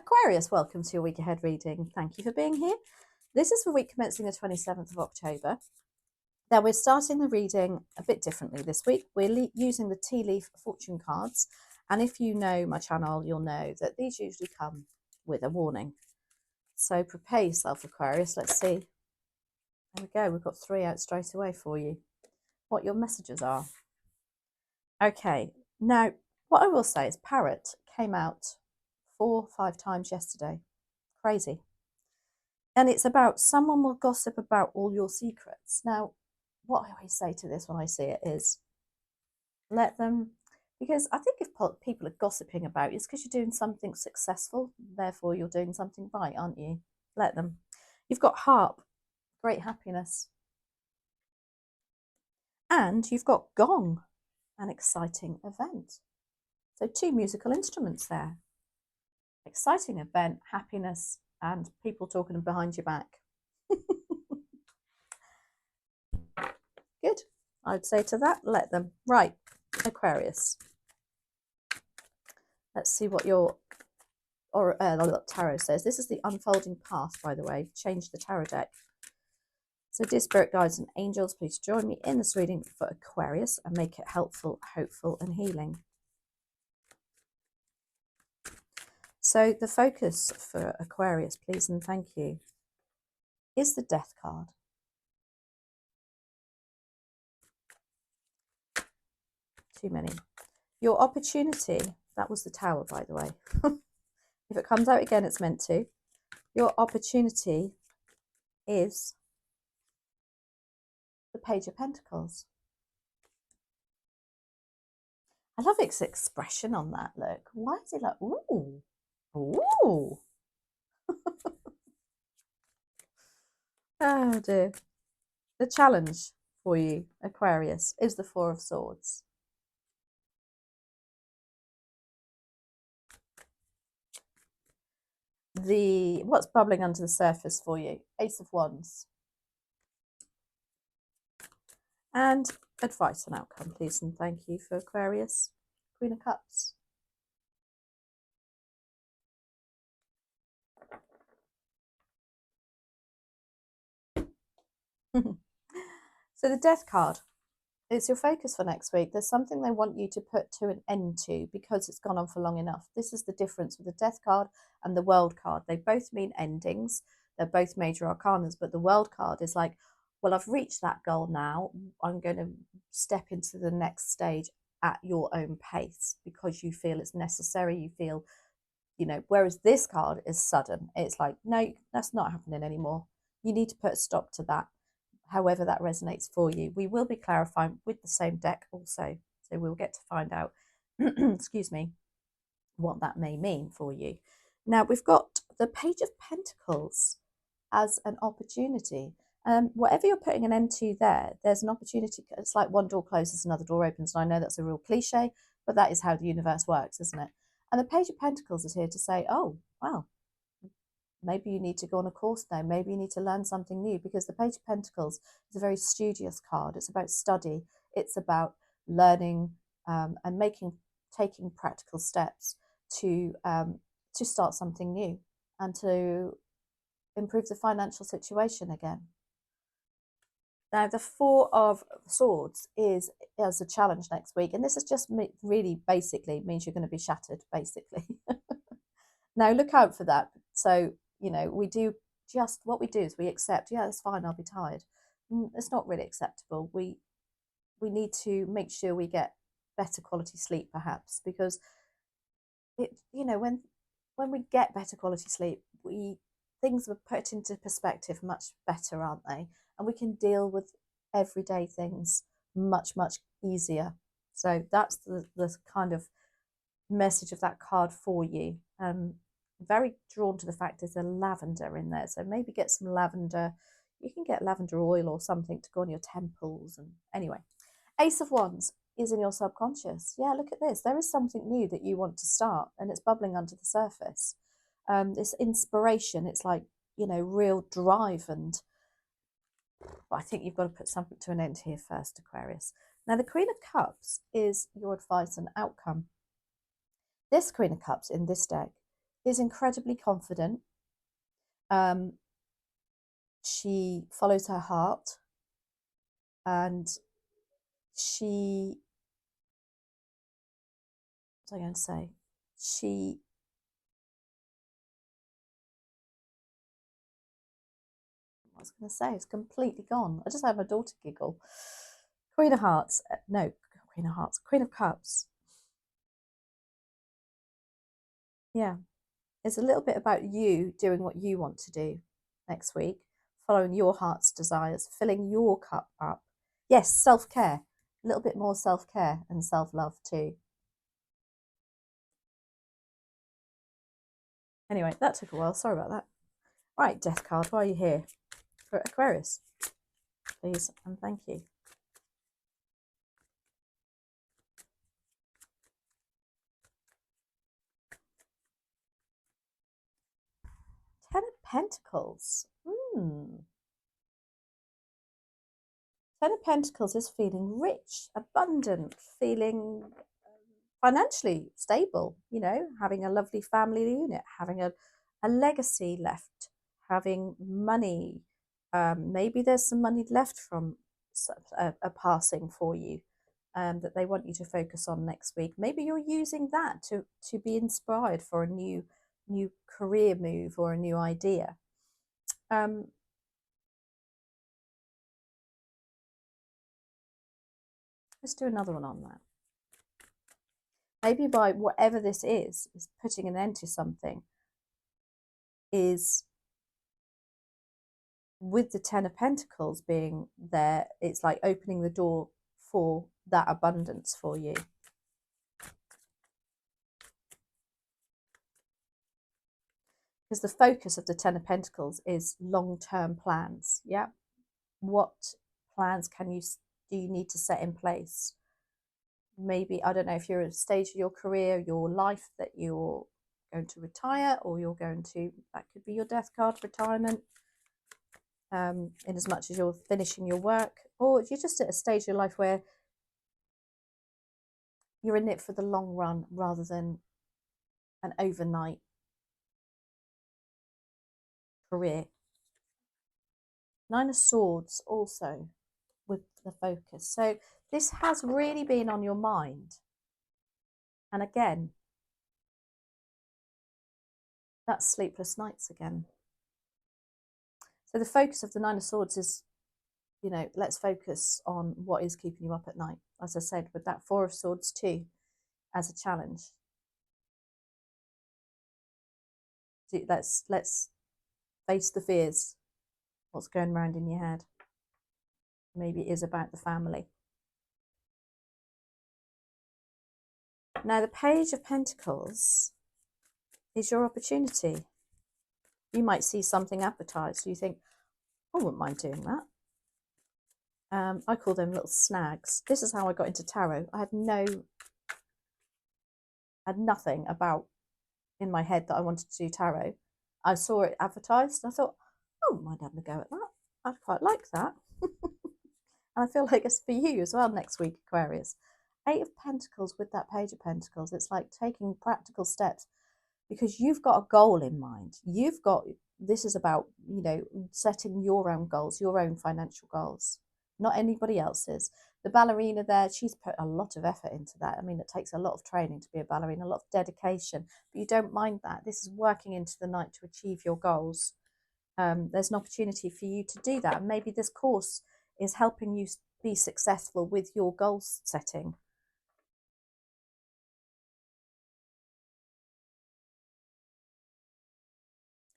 Aquarius, welcome to your week ahead reading. Thank you for being here. This is for week commencing the 27th of October. Now we're starting the reading a bit differently this week. We're using the tea leaf fortune cards. And if you know my channel, you'll know that these usually come with a warning. So prepare yourself, Aquarius. Let's see. There we go. We've got 3 out straight away for you. What your messages are. Okay. Now, what I will say is Parrot came out 4 or 5 times yesterday. Crazy. And it's about someone will gossip about all your secrets. Now, what I always say to this when I see it is let them, because I think if people are gossiping about you, it's because you're doing something successful. Therefore, you're doing something right, aren't you? Let them. You've got harp, great happiness. And you've got gong, an exciting event. So 2 musical instruments there. Exciting event, happiness, and people talking behind your back. Good. I'd say to that, let them. Right, Aquarius. Let's see what your tarot says. This is the unfolding path, by the way. Change the tarot deck. So, dear spirit guides and angels, please join me in this reading for Aquarius and make it helpful, hopeful, and healing. So, the focus for Aquarius, please and thank you, is the Death card. Too many. Your opportunity, that was the Tower, by the way. If it comes out again, it's meant to. Your opportunity is the Page of Pentacles. I love its expression on that, look. Why is it like, ooh, ooh. Oh dear. The challenge for you, Aquarius, is the 4 of Swords. What's bubbling under the surface for you? Ace of Wands. And advice and outcome, please and thank you for Aquarius. Queen of Cups. So the Death card. It's your focus for next week. There's something they want you to put to an end to because it's gone on for long enough. This is the difference with the Death card and the World card. They both mean endings. They're both major arcanas, but the World card is like, well, I've reached that goal now. I'm going to step into the next stage at your own pace because you feel it's necessary. You feel, whereas this card is sudden. It's like, no, that's not happening anymore. You need to put a stop to that. However that resonates for you. We will be clarifying with the same deck also. So we'll get to find out, excuse me, what that may mean for you. Now we've got the Page of Pentacles as an opportunity. Whatever you're putting an end to there's an opportunity. It's like one door closes, another door opens. And I know that's a real cliche, but that is how the universe works, isn't it? And the Page of Pentacles is here to say, oh, wow, maybe you need to go on a course now. Maybe you need to learn something new, because the Page of Pentacles is a very studious card. It's about study. It's about learning and taking practical steps to start something new and to improve the financial situation again. Now, the 4 of Swords is as a challenge next week. And this is just really basically means you're going to be shattered, basically. Now, look out for that. So, we do just what we do is we accept, yeah, it's fine, I'll be tired. It's not really acceptable. We need to make sure we get better quality sleep, perhaps, because when we get better quality sleep, things are put into perspective much better, aren't they? And we can deal with everyday things much, much easier. So that's the kind of message of that card for you. Very drawn to the fact there's a lavender in there. So maybe get some lavender. You can get lavender oil or something to go on your temples. And anyway, Ace of Wands is in your subconscious. Yeah, look at this. There is something new that you want to start and it's bubbling under the surface. This inspiration, it's like, real drive, and I think you've got to put something to an end here first, Aquarius. Now, the Queen of Cups is your advice and outcome. This Queen of Cups in this deck is incredibly confident. She follows her heart, and she, what was I going to say? I was going to say, it's completely gone. I just had my daughter giggle. Queen of Hearts, no, Queen of Hearts, Queen of Cups. Yeah, it's a little bit about you doing what you want to do next week, following your heart's desires, filling your cup up. Yes, self care, a little bit more self care and self love too. Anyway, that took a while. Sorry about that. Right, Death card, why are you here? For Aquarius, please and thank you. Ten of Pentacles. Ten of Pentacles is feeling rich, abundant, feeling financially stable, you know, having a lovely family unit, having a legacy left, having money. Maybe there's some money left from a passing for you that they want you to focus on next week. Maybe you're using that to be inspired for a new career move or a new idea. Let's do another one on that. Maybe by whatever this is putting an end to something, is with the Ten of Pentacles being there, it's like opening the door for that abundance for you. Because the focus of the Ten of Pentacles is long-term plans. Yeah. What plans do you need to set in place? Maybe, I don't know if you're at a stage of your career, your life, that you're going to retire, or you're going to, that could be your death card, retirement, in as much as you're finishing your work, or you're just at a stage of your life where you're in it for the long run rather than an overnight career. Nine of Swords also with the focus. So this has really been on your mind. And again, that's sleepless nights again. So the focus of the Nine of Swords is, you know, let's focus on what is keeping you up at night. As I said, with that Four of Swords too, as a challenge. Let's face the fears. What's going around in your head? Maybe it is about the family. Now, the Page of Pentacles is your opportunity. You might see something advertised. You think, I wouldn't mind doing that. I call them little snags. This is how I got into tarot. I had nothing about in my head that I wanted to do tarot. I saw it advertised and I thought, oh, I might have a go at that. I'd quite like that. And I feel like it's for you as well next week, Aquarius. Eight of Pentacles with that Page of Pentacles. It's like taking practical steps because you've got a goal in mind. This is about, you know, setting your own goals, your own financial goals, not anybody else's. The ballerina there, she's put a lot of effort into that. I mean, it takes a lot of training to be a ballerina, a lot of dedication, but you don't mind that. This is working into the night to achieve your goals. There's an opportunity for you to do that. And maybe this course is helping you be successful with your goal setting.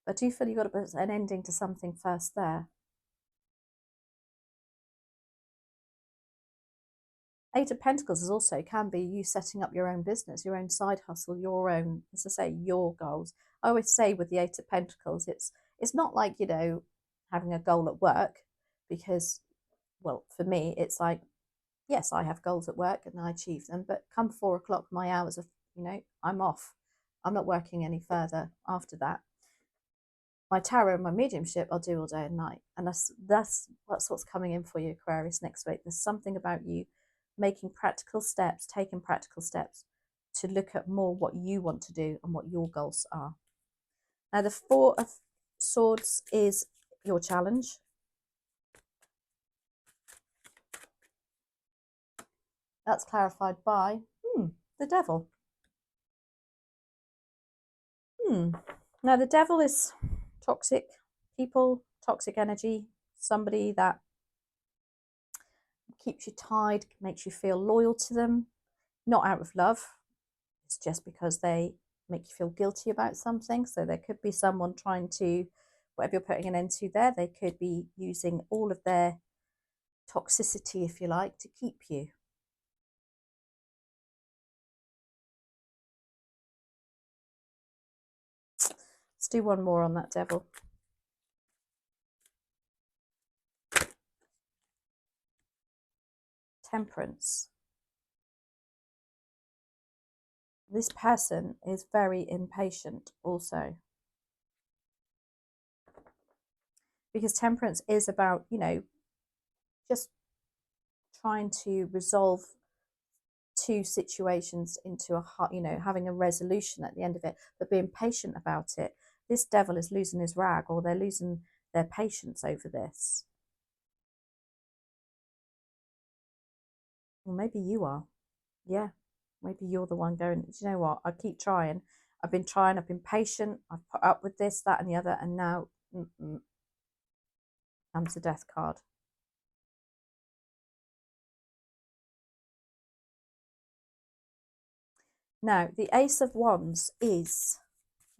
But I do feel you've got to put an ending to something first there. Eight of Pentacles is also can be you setting up your own business, your own side hustle, your own, as I say, your goals. I always say with the Eight of Pentacles, it's not like, you know, having a goal at work, because, well, for me, it's like, yes, I have goals at work and I achieve them, but come 4 o'clock, my hours of, you know, I'm off. I'm not working any further after that. My tarot and my mediumship I'll do all day and night, and that's what's coming in for you, Aquarius, next week. There's something about you making practical steps, taking practical steps to look at more what you want to do and what your goals are. Now the Four of Swords is your challenge. That's clarified by the Devil. Now the Devil is toxic people, toxic energy, somebody that keeps you tied, makes you feel loyal to them, not out of love. It's just because they make you feel guilty about something. So there could be someone trying to, whatever you're putting an end to there, they could be using all of their toxicity, if you like, to keep you. Let's do one more on that Devil. Temperance. This person is very impatient also. Because temperance is about, you know, just trying to resolve two situations into a, you know, having a resolution at the end of it, but being patient about it. This Devil is losing his rag, or they're losing their patience over this. Well, maybe you are. Yeah, maybe you're the one going, do you know what? I keep trying. I've been trying. I've been patient. I've put up with this, that, and the other, and now comes the Death card. Now, the Ace of Wands is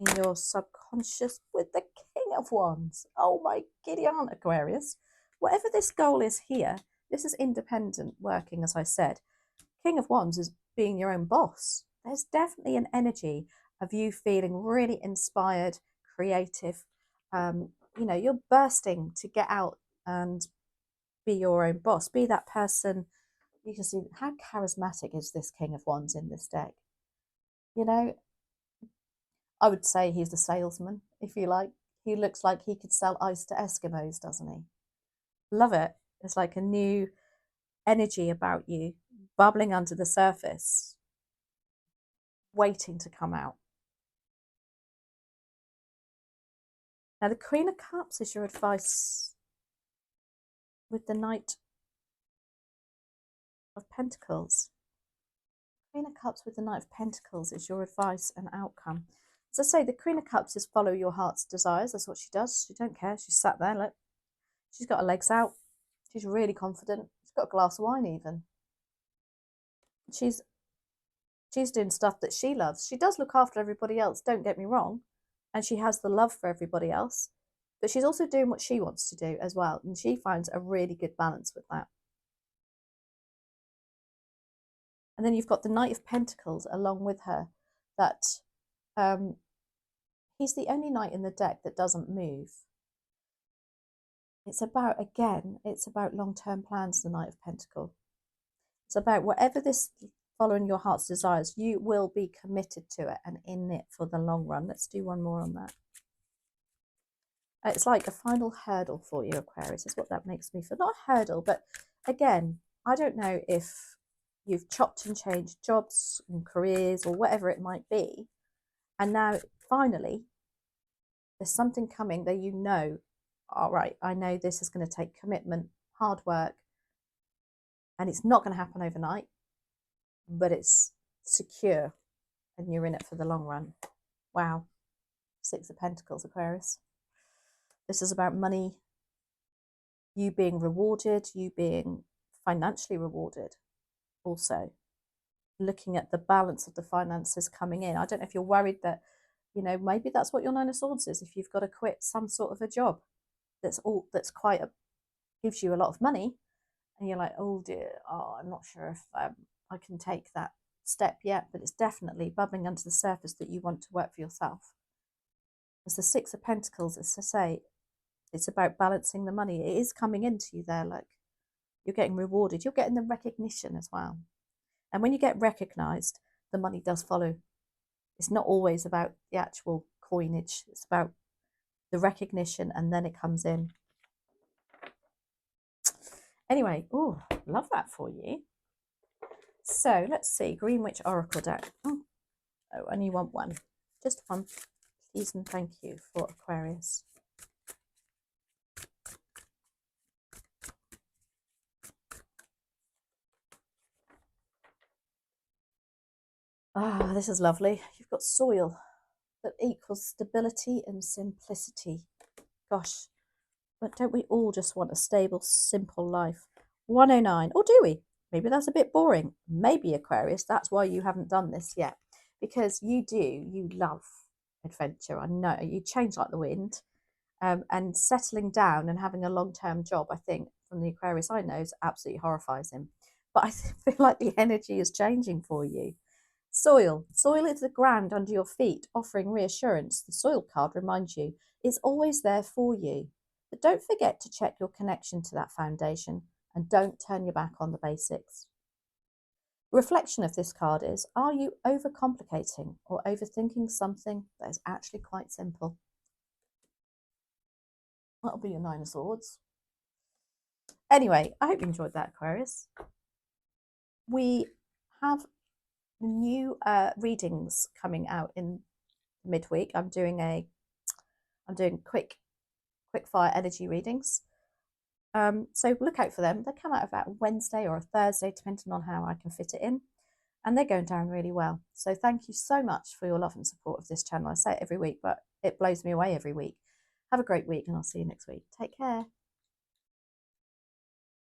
in your subconscious with the King of Wands. Oh my giddy aunt, Aquarius. Whatever this goal is here, this is independent working, as I said. King of Wands is being your own boss. There's definitely an energy of you feeling really inspired, creative. You know, you're bursting to get out and be your own boss. Be that person. You can see how charismatic is this King of Wands in this deck. You know, I would say he's the salesman, if you like. He looks like he could sell ice to Eskimos, doesn't he? Love it. It's like a new energy about you, bubbling under the surface, waiting to come out. Now, the Queen of Cups is your advice with the Knight of Pentacles. Queen of Cups with the Knight of Pentacles is your advice and outcome. As I say, the Queen of Cups is follow your heart's desires. That's what she does. She don't care. She's sat there, look. She's got her legs out. She's really confident. She's got a glass of wine even. She's doing stuff that she loves. She does look after everybody else, don't get me wrong. And she has the love for everybody else. But she's also doing what she wants to do as well. And she finds a really good balance with that. And then you've got the Knight of Pentacles along with her, that he's the only knight in the deck that doesn't move. It's about, again, it's about long-term plans, the Knight of Pentacles. It's about whatever this following your heart's desires, you will be committed to it and in it for the long run. Let's do one more on that. It's like a final hurdle for you, Aquarius, is what that makes me feel. Not a hurdle, but again, I don't know if you've chopped and changed jobs and careers or whatever it might be. And now, finally, there's something coming that you know, all right, I know this is going to take commitment, hard work, and it's not going to happen overnight, but it's secure and you're in it for the long run. Wow. Six of Pentacles, Aquarius. This is about money, you being rewarded, you being financially rewarded also. Looking at the balance of the finances coming in. I don't know if you're worried that, you know, maybe that's what your Nine of Swords is. If you've got to quit some sort of a job that's gives you a lot of money, and you're like, oh dear, I'm not sure if I can take that step yet, but it's definitely bubbling under the surface that you want to work for yourself. As the Six of Pentacles, as I say, it's about balancing the money. It is coming into you there, like you're getting rewarded. You're getting the recognition as well. And when you get recognized, the money does follow. It's not always about the actual coinage. It's about the recognition, and then it comes in. Anyway, oh, love that for you. So let's see, Green Witch Oracle deck. Oh, only want one. Just one. please and thank you for Aquarius. Ah, this is lovely. You've got soil that equals stability and simplicity. Gosh, but don't we all just want a stable, simple life? 109. Or do we? Maybe that's a bit boring. Maybe, Aquarius, that's why you haven't done this yet. Because you love adventure. I know you change like the wind. And settling down and having a long-term job, I think, from the Aquarius I know, absolutely horrifies him. But I feel like the energy is changing for you. Soil. Soil is the ground under your feet, offering reassurance. The soil card reminds you it's always there for you. But don't forget to check your connection to that foundation and don't turn your back on the basics. Reflection of this card is, are you overcomplicating or overthinking something that is actually quite simple? That'll be your Nine of Swords. Anyway, I hope you enjoyed that, Aquarius. We have new readings coming out in midweek. I'm doing quick fire energy readings. So look out for them. They come out about a Wednesday or a Thursday, depending on how I can fit it in. And they're going down really well. So thank you so much for your love and support of this channel. I say it every week, but it blows me away every week. Have a great week and I'll see you next week. Take care.